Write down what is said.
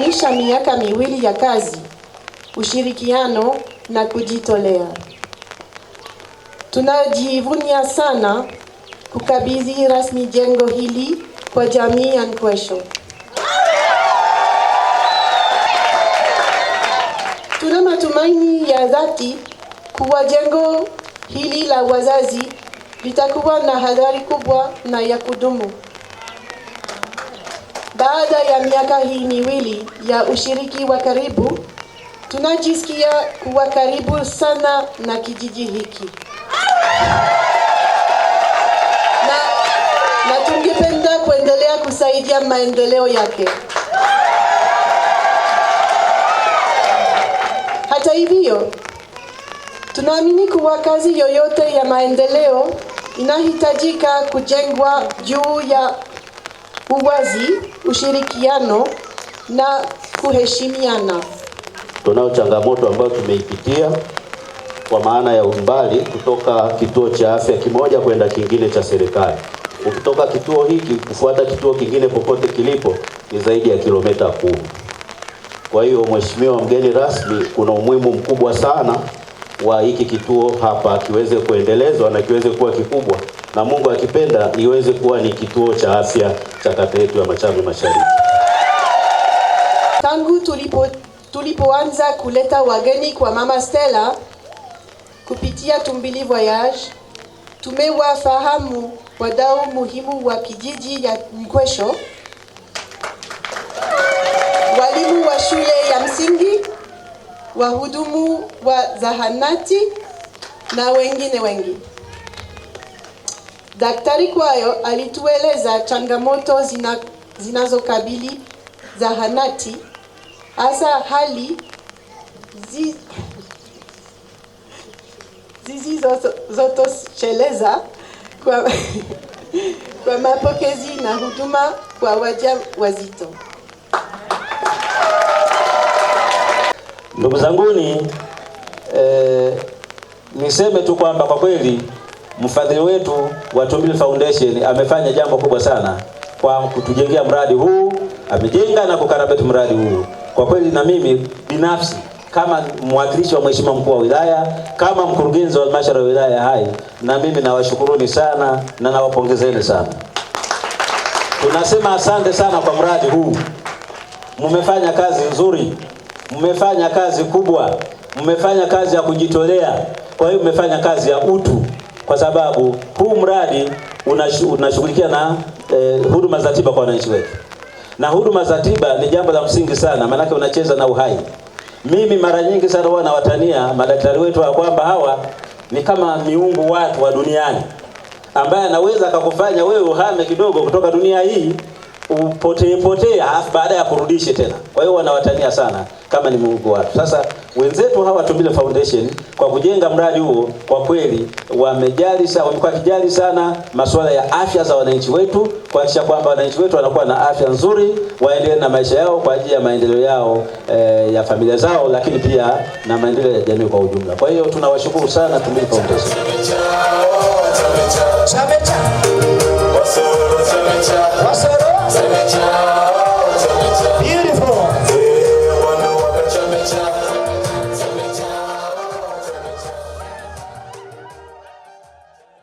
kuadhimisha miaka miwili ya kazi, ushirikiano na kujitolea. Tunajivunia sana kukabidhi rasmi jengo hili kwa jamii ya Nkwesho. Tuna matumaini ya dhati kuwa jengo hili la wazazi litakuwa na hadhari kubwa na ya kudumu. Baada ya miaka hii miwili ya ushiriki wa karibu, tunajisikia kuwa karibu sana na kijiji hiki. Na tungependa kuendelea kusaidia maendeleo yake. Hata hivyo, tunaamini kuwa kazi yoyote ya maendeleo inahitajika kujengwa juu ya uwazi, ushirikiano na kuheshimiana. Tunao changamoto ambayo tumeipitia kwa maana ya umbali kutoka kituo cha afya kimoja kwenda kingine cha serikali. Ukitoka kituo hiki kufuata kituo kingine popote kilipo ni zaidi ya kilomita 10. Kwa hiyo mheshimiwa mgeni rasmi, kuna umuhimu mkubwa sana wa hiki kituo hapa kiweze kuendelezwa na kiweze kuwa kikubwa, na Mungu akipenda iweze kuwa ni kituo cha afya cha kata yetu ya Machame Mashariki. Tangu tulipoanza kuleta wageni kwa Mama Stella kupitia Tumbili Voyage, tumewafahamu wadau muhimu wa kijiji ya Nkwesho, walimu wa shule ya msingi, wahudumu wa zahanati na wengine wengi. Daktari Kwayo alitueleza changamoto zinazokabili zahanati, hasa hali zisizotosheleza kwa mapokezi na huduma kwa wajawazito. Ndugu zanguni, niseme tu kwamba kwa kweli mfadhili wetu wa Tumbili Foundation amefanya jambo kubwa sana kwa kutujengea mradi huu, amejenga na kukarabati mradi huu. Kwa kweli na mimi binafsi kama mwakilishi wa mheshimiwa mkuu wa wilaya, kama mkurugenzi wa halmashauri ya wilaya Hai, na mimi nawashukuruni sana na nawapongezeni sana. Tunasema asante sana kwa mradi huu. Mmefanya kazi nzuri, mmefanya kazi kubwa, mmefanya kazi ya kujitolea. Kwa hiyo mmefanya kazi ya utu, kwa sababu huu mradi unashughulikia na huduma za tiba kwa wananchi wetu. Na huduma za tiba ni jambo la msingi sana, maana unacheza na uhai. Mimi mara nyingi sana huwa nawatania madaktari wetu wa kwamba hawa ni kama miungu watu wa duniani, ambaye anaweza akakufanya wewe uhame kidogo kutoka dunia hii upotee halafu baada ya kurudishe tena. Kwa hiyo wanawatania sana kama ni Mungu watu. Sasa wenzetu hawa Tumbili Foundation kwa kujenga mradi huo, kwa kweli wamekuwa kijali sana masuala ya afya za wananchi wetu, kuhakikisha kwamba wananchi wetu wanakuwa na afya nzuri, waendelee na maisha yao kwa ajili ya maendeleo yao ya familia zao, lakini pia na maendeleo ya jamii kwa ujumla. Kwa hiyo tunawashukuru sana Tumbili Foundation.